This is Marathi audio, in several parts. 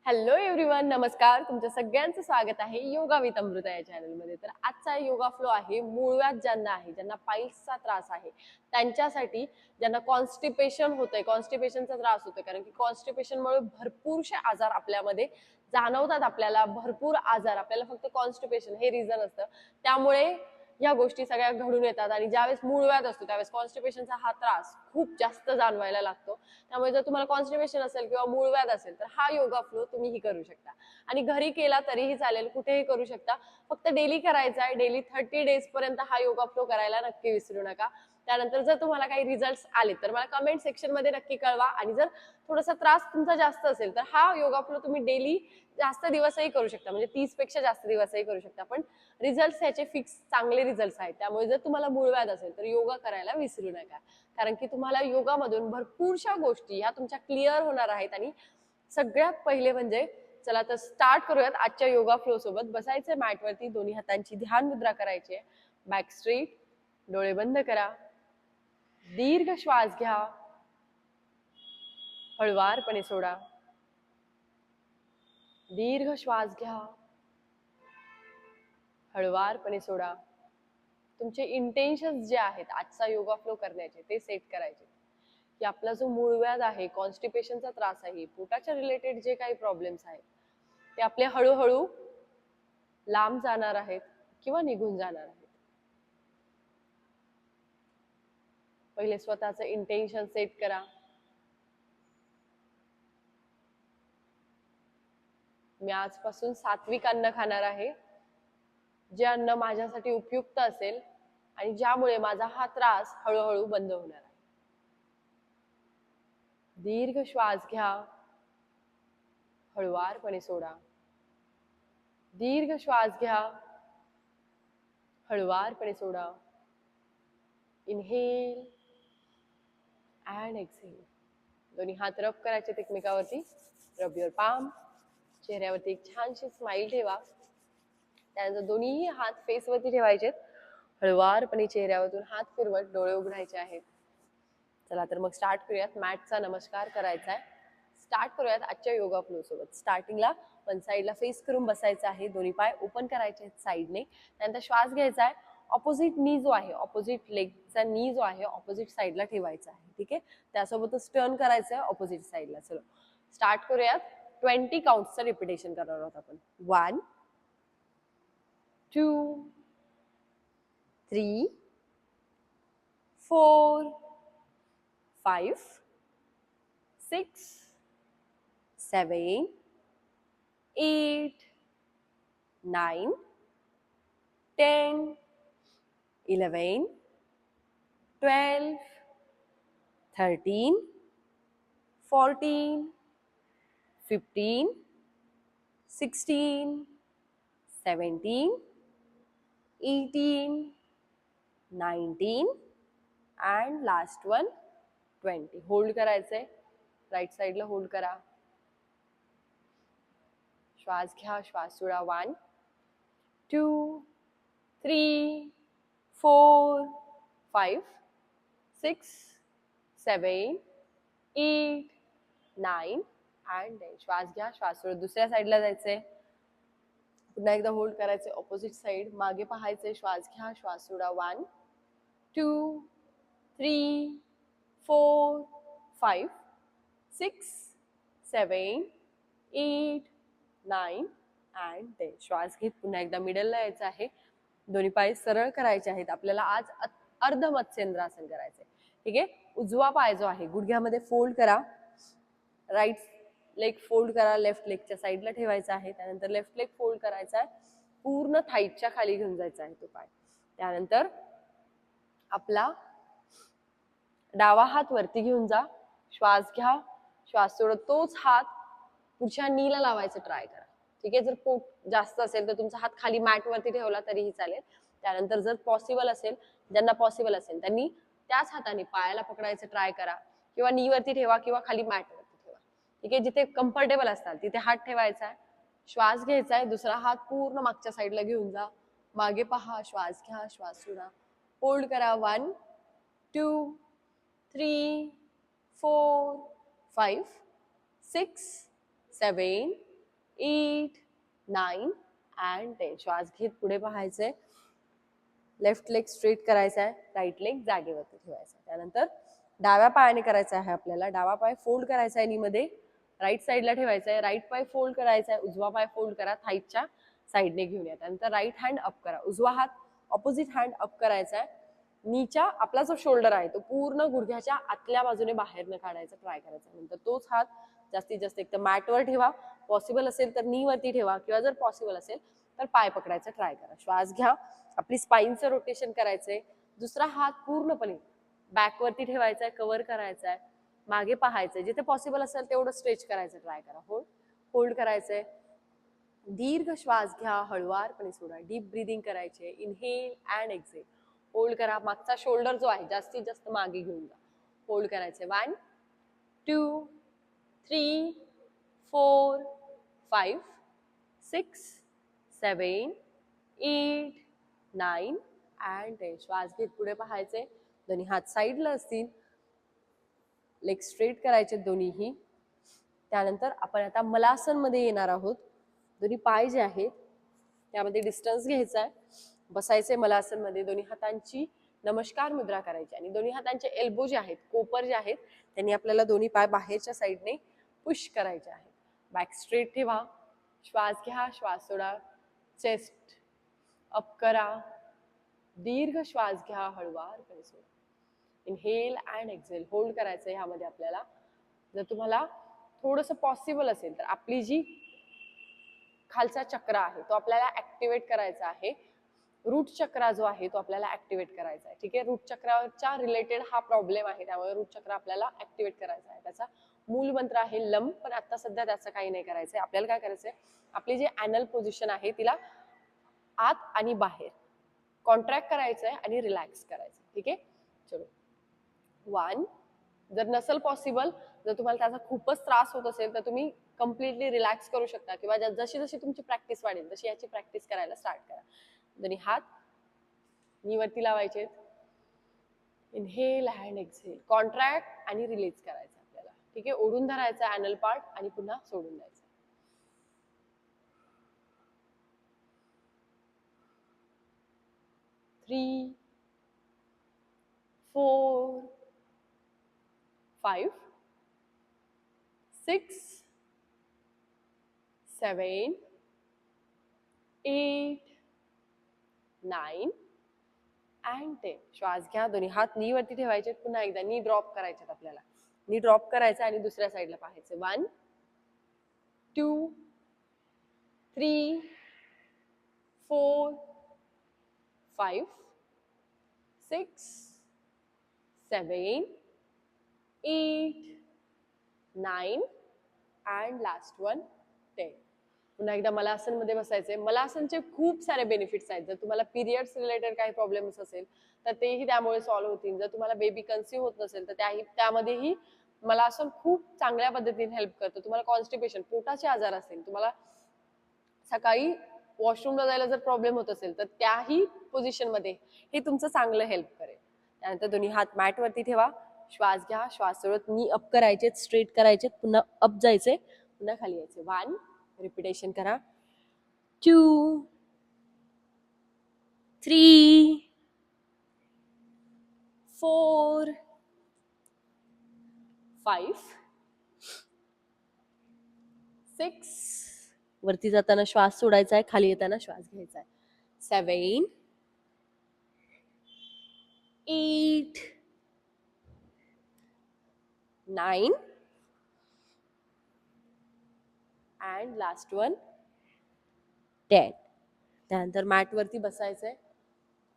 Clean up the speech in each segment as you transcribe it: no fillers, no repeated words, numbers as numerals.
हॅलो एव्हरीवन, नमस्कार. तुमच्या सगळ्यांचं स्वागत आहे योगा विथ अमृता या चॅनलमध्ये. तर आजचा योगा फ्लो आहे मूळव्याध ज्यांना आहे, ज्यांना पाईल्सचा त्रास आहे त्यांच्यासाठी, ज्यांना कॉन्स्टिपेशन होतंय, कॉन्स्टिपेशनचा त्रास होतोय. कारण की कॉन्स्टिपेशनमुळे भरपूरसे आजार आपल्यामध्ये जाणवतात. आपल्याला भरपूर आजार, आपल्याला फक्त कॉन्स्टिपेशन हे रिझन असतं, त्यामुळे या गोष्टी सगळ्या घडून येतात. आणि ज्यावेळेस मूळव्याध असतो त्यावेळेस कॉन्स्टिपेशनचा हा त्रास खूप जास्त जाणवायला लागतो. त्यामुळे जर तुम्हाला कॉन्स्टिपेशन असेल किंवा मूळव्याध असेल तर हा योगा फ्लो तुम्हीही करू शकता. आणि घरी केला तरीही चालेल, कुठेही करू शकता. फक्त डेली करायचा आहे. डेली 30 डेज पर्यंत हा योगा फ्लो करायला नक्की विसरू नका. त्यानंतर जर तुम्हाला काही रिझल्ट्स आले तर मला कमेंट सेक्शन मध्ये नक्की कळवा. आणि जर थोडासा त्रास तुमचा जास्त असेल तर हा योगा फ्लो तुम्ही डेली जास्त दिवसही करू शकता, म्हणजे 30 पेक्षा जास्त दिवसही करू शकता. पण रिझल्ट्स ह्याचे फिक्स चांगले रिझल्ट्स आहेत. त्यामुळे जर तुम्हाला मूळव्याध असेल तर योगा करायला विसरू नका. कारण की तुम्हाला योगामधून भरपूरशा गोष्टी ह्या तुमच्या क्लिअर होणार आहेत. आणि सगळ्यात पहिले म्हणजे चला तर स्टार्ट करूयात आजच्या योगा फ्लो सोबत. बसायचं मॅटवरती, दोन्ही हातांची ध्यान मुद्रा करायची आहे. बॅक स्ट्रेट, डोळे बंद करा, दीर्घ श्वास घ्या, हळुवारपणे सोडा. दीर्घ श्वास घ्या, हळुवारपणे सोडा. तुमचे इंटेन्शन्स जे आहेत आजचा योगा फ्लो करण्याचे ते सेट करायचे, की आपला जो मूळव्याध आहे, कॉन्स्टिपेशनचा त्रास आहे, पोटाच्या रिलेटेड जे काही प्रॉब्लेम्स आहेत ते आपले हळूहळू लांब जाणार आहेत किंवा निघून जाणार आहेत. पहिले स्वतःचं इंटेन्शन सेट करा. मी आजपासून सात्विक अन्न खाणार आहे, जे अन्न माझ्यासाठी उपयुक्त असेल आणि ज्यामुळे माझा हा त्रास हळूहळू बंद होणार आहे. दीर्घ श्वास घ्या, हळुवारपणे सोडा. दीर्घ श्वास घ्या, हळुवारपणे सोडा. Inhale and exhale. दोन्ही हात रब करायचे एकमेकावरती. रब युअर पाम. चेहऱ्यावरती एक छानशी स्माइल ठेवा. त्यानंतर दोन्ही हात फेसवरती ठेवायचे. हळुवारपणे चेहऱ्यावरून हात फिरवत डोळे उघडायचे आहेत. चला तर मग स्टार्ट करूयात. मॅटचा नमस्कार करायचा आहे. स्टार्ट करूयात आजच्या योगा फ्लो सोबत. स्टार्टिंगला वन साईडला फेस करून बसायचं आहे. दोन्ही पाय ओपन करायचे आहेत साईडने. त्यानंतर श्वास घ्यायचा आहे. ऑपोजिट नी जो आहे, ऑपोजिट लेगचा नी जो आहे ऑपोजिट साईडला ठेवायचा आहे. ठीक आहे, त्यासोबतच टर्न करायचं आहे ऑपोजिट साईडला. चलो स्टार्ट करूयात. 20 काउंट्सचं रिपिटेशन करणार आहोत आपण. 1 2 3 4 5 6 7 8 9 10 11 12 13 14 15 16 17 18 19 and last one 20. होल्ड करायचंय. राईट साईडला होल्ड करा. श्वास घ्या, श्वास सोडा. 1 2 3 4 5 6 7 8 9 and 10. श्वास घ्या, श्वास सोडा. दुसऱ्या साईडला जायचंय. पुन्हा एकदा होल्ड करायचे. ऑपोजिट साईड मागे पाहायचे. श्वास घ्या, श्वास सोडा. 1 2 3 4 5 6 7 8 9 and 10. श्वास घेत पुन्हा एकदा मिडलला यायचं आहे. दोन्ही पाय सरळ करायचे आहेत. आपल्याला आज अर्ध मत्स्येंद्रासन करायचंय. ठीक आहे, उजवा पाय जो आहे गुडघ्यामध्ये फोल्ड करा. राईट लेग फोल्ड करा. लेफ्ट लेगच्या साईडला ठेवायचा आहे. त्यानंतर लेफ्ट लेग फोल्ड करायचा आहे. पूर्ण थाईच्या खाली घेऊन जायचा आहे तो पाय. त्यानंतर आपला डावा हात वरती घेऊन जा. श्वास घ्या, श्वास सोडत तोच हात पुढच्या नीला लावायचं ट्राय करा. ठीक आहे, जर पोट जास्त असेल तर तुमचा हात खाली मॅट वरती ठेवला तरीही चालेल. त्यानंतर जर पॉसिबल असेल, ज्यांना पॉसिबल असेल त्यांनी त्याच हाताने पायाला पकडायचं ट्राय करा, किंवा नी वरती ठेवा किंवा खाली मॅट वरती ठेवा. ठीक आहे, जिथे कम्फर्टेबल असतात तिथे हात ठेवायचा आहे. श्वास घ्यायचा आहे. दुसरा हात पूर्ण मागच्या साईडला घेऊन जा. मागे पहा. श्वास घ्या, श्वास सोडा. होल्ड करा. 1 2 3 4 5 6 7 8 9 and 10. श्वास घेत पुढे पाहायचंय. लेफ्ट लेग स्ट्रेट करायचा आहे, राईट लेग जागेवरती ठेवायचा. त्यानंतर डाव्या पायाने करायचं आहे आपल्याला. डावा पाय फोल्ड करायचा आहे नीमध्ये, राईट साईडला ठेवायचा आहे. राईट पाय फोल्ड करायचा आहे, उजवा पाय फोल्ड करा, थाईच्या साईडने घेऊन या. त्यानंतर राईट हँड अप करा, उजवा हात ऑपोजिट हँड अप करायचा आहे. नीच्या आपला जो शोल्डर आहे तो पूर्ण गुडघ्याच्या आतल्या बाजूने बाहेर न काढायचा ट्राय करायचा. नंतर तोच हात जास्तीत जास्त एक तर मॅटवर ठेवा, पॉसिबल असेल तर नी वरती ठेवा, किंवा जर पॉसिबल असेल तर पाय पकडायचा ट्राय करा. श्वास घ्या, आपली स्पाईनचं रोटेशन करायचंय. दुसरा हात पूर्णपणे बॅकवरती ठेवायचा आहे, कव्हर करायचा आहे, मागे पाहायचंय. जिथे पॉसिबल असेल तेवढं स्ट्रेच करायचं ट्राय करा. होल्ड करायचंय. दीर्घ श्वास घ्या, हळुवारपणे सोडा. डीप ब्रीदिंग करायचे. Inhale and exhale. होल्ड करा. मागचा शोल्डर जो आहे जास्तीत जास्त मागे घेऊन जा. होल्ड करायचे. 1 2 3 4 5 6 7 8 9 and 10. श्वास घेत पुढे पाहायचे. दोन्ही हात साईडला असतील. लेग स्ट्रेट करायचे दोन्हीही. त्यानंतर आपण आता मलासन मध्ये येणार आहोत. दोन्ही पाय जे आहेत त्यामध्ये डिस्टन्स घ्यायचा आहे. बसायचे मलासन मध्ये. दोन्ही हातांची नमस्कार मुद्रा करायची आणि दोन्ही हातांचे एल्बो जे आहेत, कोपर जे आहेत, त्यांनी आपल्याला दोन्ही पाय बाहेरच्या साईडने पुश करायचे आहेत. बॅक स्ट्रेट ठेवा. श्वास घ्या, श्वास सोडा. चेस्ट अप करा. दीर्घ श्वास घ्या, हळुवारपणे सोडा. Inhale and exhale. होल्ड करायचं ह्यामध्ये आपल्याला. जर तुम्हाला थोडंसं पॉसिबल असेल तर आपली जी खालचा चक्र आहे तो आपल्याला ऍक्टिव्हेट करायचा आहे. रूट चक्र जो आहे तो आपल्याला ऍक्टिव्हेट करायचा आहे. ठीक आहे, रूट चक्राच्या रिलेटेड हा प्रॉब्लेम आहे, त्यामुळे रूट चक्र आपल्याला ऍक्टिव्हेट करायचा आहे. त्याचा मूल मंत्र आहे लम, पण आता सध्या त्याचं काही नाही करायचंय. आपल्याला काय करायचंय, आपली जी ॲनल पोझिशन आहे तिला आत आणि बाहेर कॉन्ट्रॅक्ट करायचंय आणि रिलॅक्स करायचं. ठीक आहे, चलो. 1. जर नसेल पॉसिबल, जर तुम्हाला त्याचा खूपच त्रास होत असेल तर तुम्ही कम्प्लिटली रिलॅक्स करू शकता, किंवा जशी जशी तुमची प्रॅक्टिस वाढेल तशी याची प्रॅक्टिस करायला स्टार्ट करा. दोन्ही हात नीवरती लावायचे. Inhale and exhale. कॉन्ट्रॅक्ट आणि रिलीज करायचं आपल्याला. ठीक आहे, ओढून धरायचा ॲनल पार्ट आणि पुन्हा सोडून द्यायचं. 3 4 5 6 7 8 9 and 10. श्वास घ्या. दोन्ही हात नी वरती ठेवायचे. पुन्हा एकदा नी ड्रॉप करायचे आपल्याला. नी ड्रॉप करायचं आणि दुसऱ्या साईडला पाहायचं. 1 2 3 4 5 6 7 8 9 and last one 10. पुन्हा एकदा मलासन मध्ये बसायचे. मलासनचे खूप सारे बेनिफिट्स आहेत. जर तुम्हाला पिरियड्स रिलेटेड काही प्रॉब्लेम्स असेल तर तेही त्यामुळे सॉल्व्ह होतील. जर तुम्हाला बेबी कन्सीव्ह होत नसेल तर त्यामध्येही मलासन खूप चांगल्या पद्धतीने हेल्प करतं. तुम्हाला कॉन्स्टिपेशन, पोटाचे आजार असेल, तुम्हाला सकाळी वॉशरूमला जायला जर प्रॉब्लेम होत असेल तर त्याही पोझिशन मध्ये हे तुमचं चांगलं हेल्प करेल. त्यानंतर दोन्ही हात मॅट वरती ठेवा. श्वास घ्या, श्वास सोडत नी अप करायचे, स्ट्रेट करायचे, पुन्हा अप जायचे, पुन्हा खाली यायचे. 1 रिपिटेशन करा. 2 3 4 5 6 वरती जाताना श्वास सोडायचा आहे, खाली येताना श्वास घ्यायचा आहे. 7 8 9 and last one 10. त्यानंतर मॅट वरती बसायचंय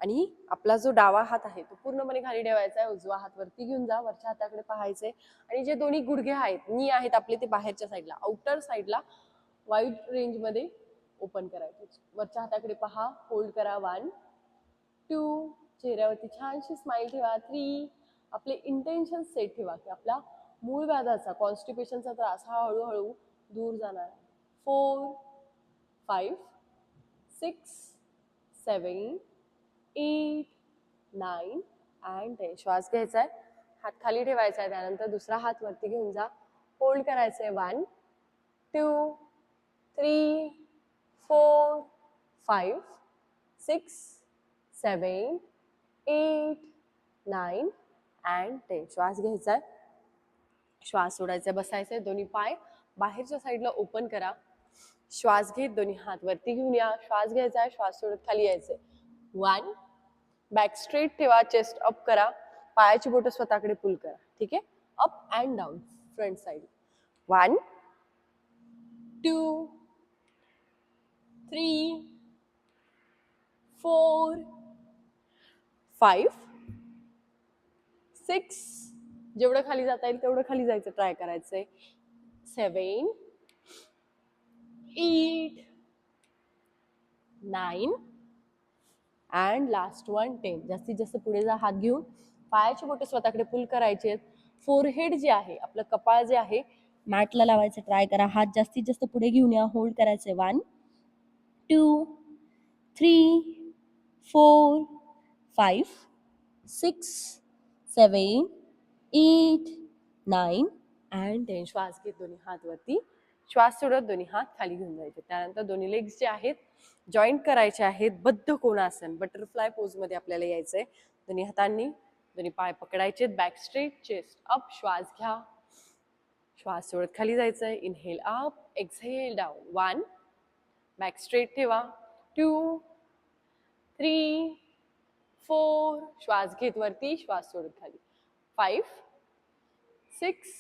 आणि आपला जो डावा हात आहे तो पूर्णपणे खाली ठेवायचा आहे. उजवा हात वरती घेऊन जा. वरच्या हाताकडे पाहायचंय आणि जे दोन्ही गुडघे आहेत, नी आहेत आपले, ते बाहेरच्या साईडला, आउटर साईडला वाईड रेंज मध्ये ओपन करायचे. वरच्या हाताकडे पहा. होल्ड करा. 1 2 चेहऱ्यावरती छानशी स्माइल ठेवा. 3 आपले इंटेन्शन सेट ठेवा की आपला मूळ व्याधाचा, कॉन्स्टिपेशनचा त्रास हा हळूहळू दूर जाणार आहे. 4 5 6 7 8 9 and 10. श्वास घ्यायचा आहे, हात खाली ठेवायचा आहे. त्यानंतर दुसरा हात वरती घेऊन जा. होल्ड करायचंय. 1 2 3, 4, 5, 6, 7, 8, 9 and 10. श्वास घ्यायचा आहे, श्वास सोडायचा, बसायचंय, दोन्ही पाय बाहेरच्या साईडला ओपन करा. श्वास घेत दोन्ही हात वरती घेऊन या. श्वास घ्यायचा आहे, श्वास सोडत खाली यायचंय. 1, बॅक स्ट्रेट ठेवा, चेस्ट अप करा, पायाची बोटं स्वतःकडे पुल करा. ठीक आहे, up and down front side. 1, 2, 3, 4, 5, 6, जेवढं खाली जाता येईल तेवढं खाली जायचं ट्राय करायचंय. 7, 8, 9 अँड लास्ट वन 10. जास्तीत जास्त पुढे जा, हात घेऊन पायाची बोटे स्वतःकडे पुल करायचे. फोरहेड जे आहे, आपलं कपाळ जे आहे मॅटला लावायचं ट्राय करा. हात जास्तीत जास्त पुढे घेऊन या, होल्ड करायचे. 1, 2, 3, 4, 5, 6, 7, 8, 9 अँड 10. श्वास घेत दोन्ही हात वरती, श्वास सोडत दोन्ही हात खाली घेऊन जायचे. त्यानंतर दोन्ही लेग्स जे आहेत जॉईंट करायचे आहेत. बद्ध कोणासन बटरफ्लाय पोज मध्ये आपल्याला यायचंय. दोन्ही हातांनी दोन्ही पाय पकडायचे, बॅक स्ट्रेट, चेस्ट अप. श्वास घ्या, श्वास सोडत खाली जायचंय. Inhale up, exhale down. 1, back straight ठेवा. 2, 3, 4, श्वास घेत वरती, श्वास सोडत खाली. 5, 6,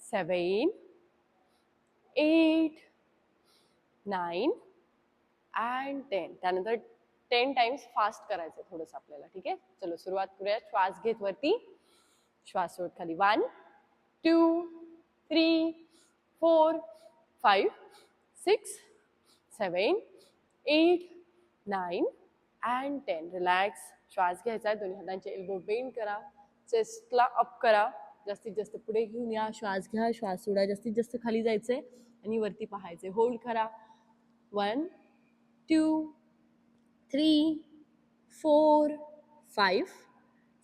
7, 8, 9 अँड 10. त्यानंतर 10 टाइम्स फास्ट करायचं थोडंसं आपल्याला. ठीक आहे, चलो सुरुवात करूया. श्वास घेत वरती, श्वास सोडत खाली. 1, 2, 3, 4, 5, 6, 7, 8, 9 अँड 10. रिलॅक्स. श्वास घ्यायचा आहे, दोन्ही हातांचे एल्बो बेंड करा, चेस्टला अप करा, जास्तीत जास्त पुढे घेऊन या. श्वास घ्या, श्वास सोडा, जास्तीत जास्त खाली जायचंय आणि वरती पाहायचे. होल्ड करा. 1, 2, 3, 4, 5,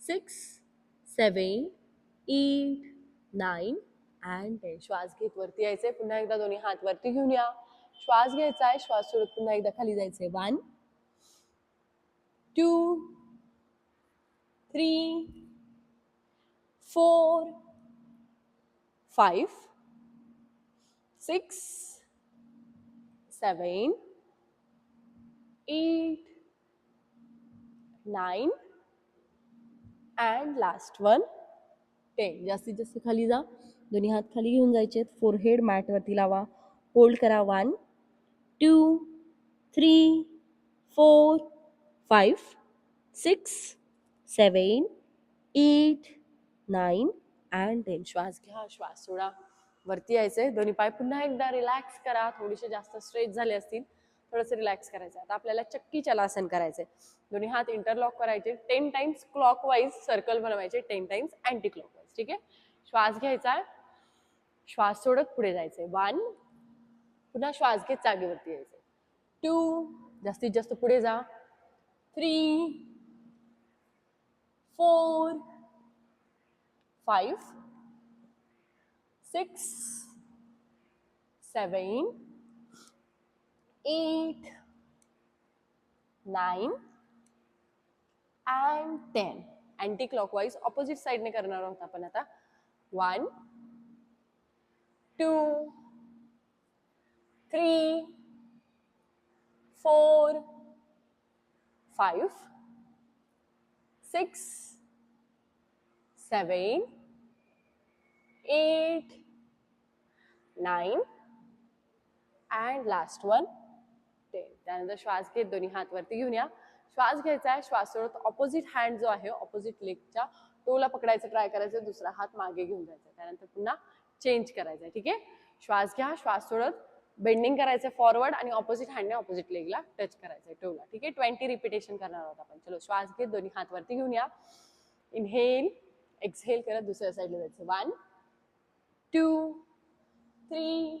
6, 7, 8, 9 अँड 10. श्वास घेत वरती यायचंय. पुन्हा एकदा दोन्ही हात वरती घेऊन या. श्वास घ्यायचा आहे, श्वास सोडत पुन्हा एकदा खाली जायचंय. 1, 2, 3, 4, 5, 6, 7, 8, 9 अँड लास्ट वन 10. जास्तीत जास्त खाली जा, दोन्ही हात खाली घेऊन जायचे. फोरहेड मॅट वरती लावा, होल्ड करा. 1, 2, 3, 4, 5, 6, 7, 8, 9 अँड 10. श्वास घ्या, श्वास सोडा, वरती यायचंय. दोन्ही पाय पुन्हा एकदा रिलॅक्स करा. थोडेसे जास्त स्ट्रेच झाले असतील, थोडंसं रिलॅक्स करायचं. आता आपल्याला चक्की चलासन करायचंय. दोन्ही हात इंटरलॉक करायचे. 10 टाइम्स क्लॉकवाईज सर्कल बनवायचे, 10 टाइम्स अँटी क्लॉकवाईज. ठीक आहे, श्वास घ्यायचा, श्वास सोडत पुढे जायचंय. 1, पुन्हा श्वास घेत जागेवरती यायचंय. 2, जास्तीत जास्त पुढे जा. 3, 4, 5, 6, 7, 8, 9 अँड 10. अँटी क्लॉकवाईज ऑपोजिट साइडने करणार आहोत आपण आता. 1, 2, 3, 4, 5, 6, 7, 8, 9 अँड लास्ट वन 10. त्यानंतर श्वास घेत दोन्ही हात वरती घेऊन या. श्वास घ्यायचा आहे, श्वास सोडत ऑपोजिट हँड जो आहे ऑपोजिट लेगच्या टोला पकडायचं ट्राय करायचं, दुसरा हात मागे घेऊन जायचा. त्यानंतर पुन्हा चेंज करायचा. ठीक आहे, श्वास घ्या, श्वास सोडत बेंडिंग करायचं फॉरवर्ड आणि ऑपोजिट हँडने ऑपोजिट लेगला टच करायचं टोला. ठीक आहे, 20 रिपिटेशन करणार आहोत आपण. चलो श्वास घेत दोन्ही हात वरती घेऊन या. इनहेल, एक्सहेल करत दुसऱ्या साईडला जायचं. 1, 2, 3,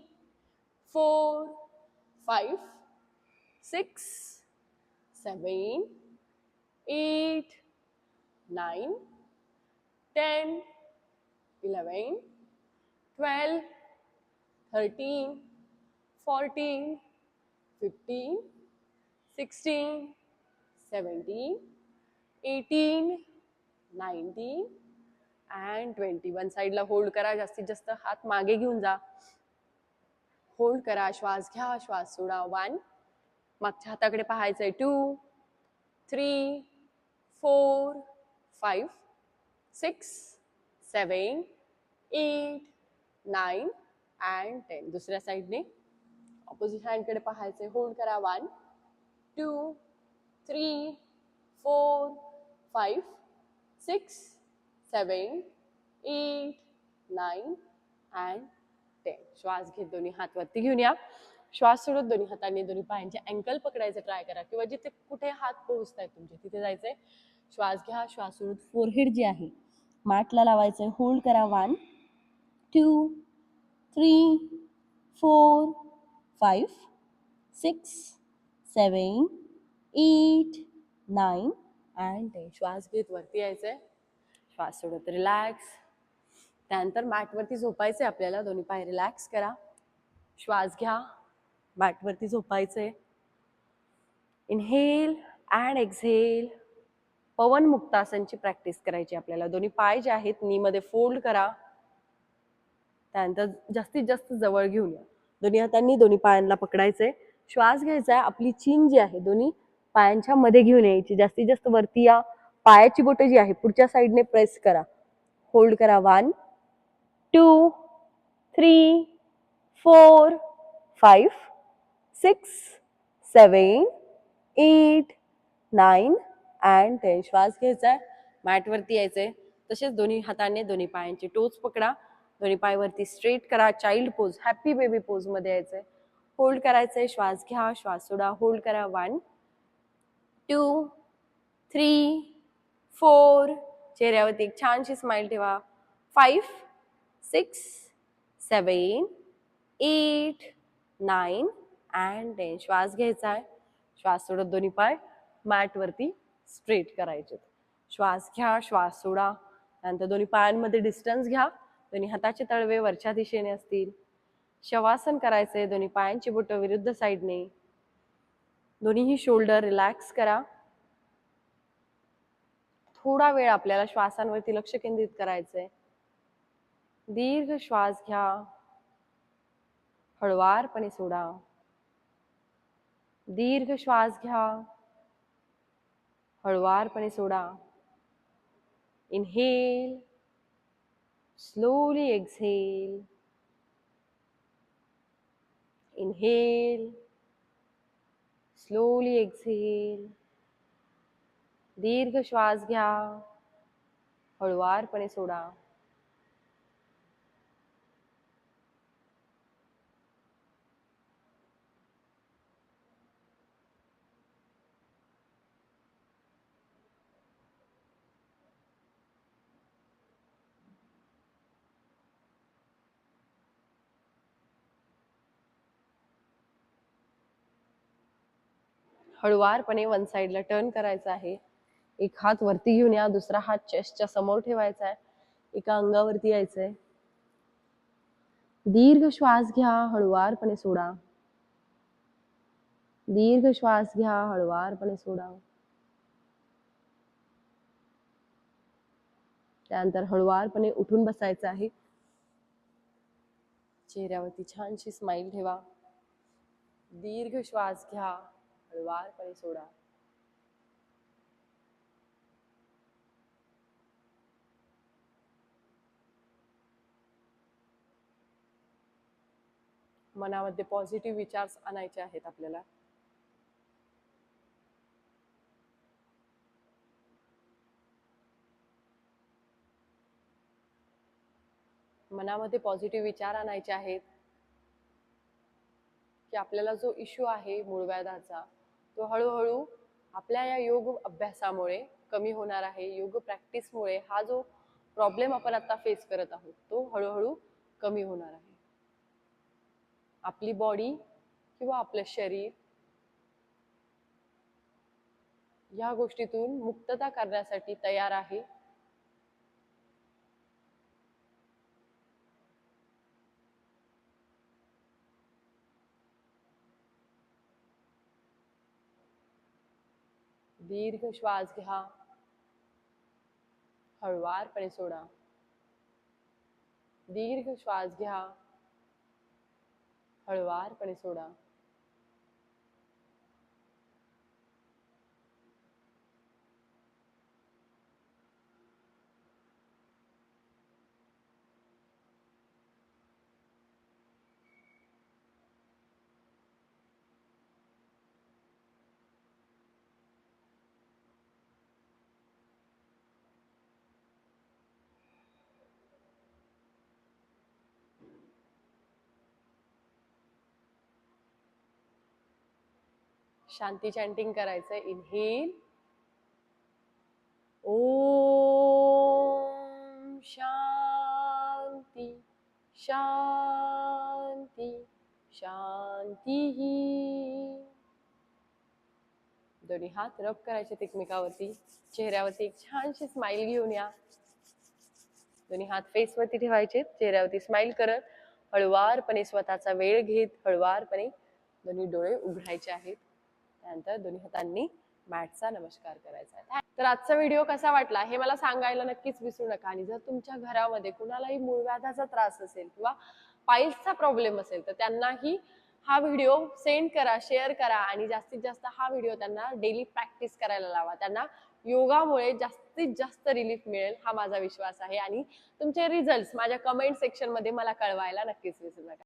4, 5, 6, 7, 8, 9, 10, 11, 12, 13, 14, 15, 16, 17, 18, 19 and 20. वन साइडला होल्ड करा. जास्तीत जास्त हात मागे घेऊन जा. होल्ड करा. श्वास घ्या, श्वास सोडा. 1, मागच्या हाताकडे पाहायचंय. 2, 3, 4, 5, 6, 7, 8, 9 and 10. दुसऱ्या साइडने ऑपोजिट हँडकडे पाहायचंय. होल्ड करा. 1, 2, 3, 4, 5, 6, 7, 8, 9 and 10. श्वास घेत दोन्ही हात वरती घेऊन या. श्वास सोडत दोन्ही हातांनी दोन्ही पायांचे अँकल पकडायचं ट्राय करा किंवा जिथे कुठे हात पोहोचतायत तुमचे तिथे जायचंय. श्वास घ्या, श्वास सोडत फोरहेड जे आहे मॅटला लावायचंय. होल्ड करा. 1, 2, 3, 4, 5, 6, 7, 8, 9 and 10. श्वास घेत वरती यायचंय. श्वास सोडत रिलॅक्स. त्यानंतर मॅटवरती झोपायचंय आपल्याला. दोन्ही पाय रिलॅक्स करा. श्वास घ्या. मॅटवरती झोपायचंय. Inhale and exhale. पवन मुक्तासनची प्रॅक्टिस करायची आपल्याला. दोन्ही पाय जे आहेत नी मध्ये फोल्ड करा. त्यानंतर जास्तीत जास्त जवळ घेऊन या. दोन्ही हातांनी दोन्ही पायांना पकडायचंय. श्वास घ्यायचा. आपली चीन जी आहे दोन्ही पायांच्या मध्ये घेऊन यायची. जास्तीत जास्त वरती या. पायाची बोटं जी आहे पुढच्या साईडने प्रेस करा. होल्ड करा. 1, 2, 3, 4, 5, 6, 7, 8, 9 and 10. श्वास घ्यायचा. मॅटवरती यायचंय. तसेच दोन्ही हाताने दोन्ही पायांची टोच पकडा. दोन्ही पाय वरती स्ट्रेट करा. Child pose, happy baby pose मध्ये यायचंय. होल्ड करायचंय. श्वास घ्या, श्वास सोडा. होल्ड करा. 1, 2, 3, 4. चेहऱ्यावरती एक छानशी स्माइल ठेवा. 5, 6, 7, 8, 9 and 10. श्वास घ्यायचा आहे. श्वास सोडत दोन्ही पाय मॅटवरती स्ट्रेट करायचे. श्वास घ्या, श्वास सोडा. त्यानंतर दोन्ही पायांमध्ये डिस्टन्स घ्या. दोन्ही हाताचे तळवे वरच्या दिशेने असतील. शवासन करायचंय. दोन्ही पायांची बोटं विरुद्ध साईडने. दोन्हीही शोल्डर रिलॅक्स करा. थोडा वेळ आपल्याला श्वासांवरती लक्ष केंद्रित करायचंय. दीर्घ श्वास घ्या. हळवारपणे सोडा. दीर्घ श्वास घ्या. हळवारपणे सोडा. Inhale. Slowly exhale. Inhale. Slowly exhale. दीर्घ श्वास घ्या. हळवारपणे सोडा. हळवारपणे वन साइडला टर्न करायचा आहे. एक हात वरती घेऊन या. दुसरा हात चेस्टच्या समोर ठेवायचा आहे. एका अंगावरती यायचंय. दीर्घ श्वास घ्या. हळवारपणे सोडा. दीर्घ श्वास घ्या. हळवारपणे सोडा. त्यानंतर हळवारपणे उठून बसायचं आहे. चेहऱ्यावरती छानशी स्माइल ठेवा. दीर्घ श्वास घ्या. हळवारपणे सोडा. मनामध्ये पॉझिटिव्ह विचार आणायचे आहेत आपल्याला. मनामध्ये पॉझिटिव्ह विचार आणायचे आहेत की आपल्याला जो इश्यू आहे मूळव्याधाचा तो हळूहळू आपल्या या योग अभ्यासामुळे कमी होणार आहे. योग प्रॅक्टिसमुळे हा जो प्रॉब्लेम आपण आता फेस करत आहोत तो हळूहळू कमी होणार आहे. आपली बॉडी किंवा आपलं शरीर या गोष्टीतून मुक्तता करण्यासाठी तयार आहे. दीर्घ श्वास घ्या, हळुवारपणे सोडा. दीर्घ श्वास घ्या, हळुवारपणे सोडा. शांती चॅन्टिंग करायचं. इनहेल, ओम शांती शांती शांती. दोन्ही हात रब करायचे एकमेकावरती. चेहऱ्यावरती एक छानशी स्माइल घेऊन या. दोन्ही हात फेसवरती ठेवायचे, चेहऱ्यावरती स्माइल करत हळुवारपणे स्वतःचा वेळ घेत हळुवारपणे दोन्ही डोळे उघडायचे आहेत. त्यानंतर दोन्ही हातांनी मॅटचा नमस्कार करायचा आहे. तर आजचा व्हिडिओ कसा वाटला हे मला सांगायला नक्कीच विसरू नका. आणि जर तुमच्या घरामध्ये कुणालाही मूळव्याधाचा त्रास असेल किंवा पाईल्सचा प्रॉब्लेम असेल तर त्यांनाही हा व्हिडिओ सेंड करा, शेअर करा आणि जास्तीत जास्त हा व्हिडिओ त्यांना डेली प्रॅक्टिस करायला लावा. त्यांना योगामुळे जास्तीत जास्त रिलीफ मिळेल हा माझा विश्वास आहे. आणि तुमचे रिझल्ट्स माझ्या कमेंट सेक्शन मध्ये मला कळवायला नक्कीच विसरू नका.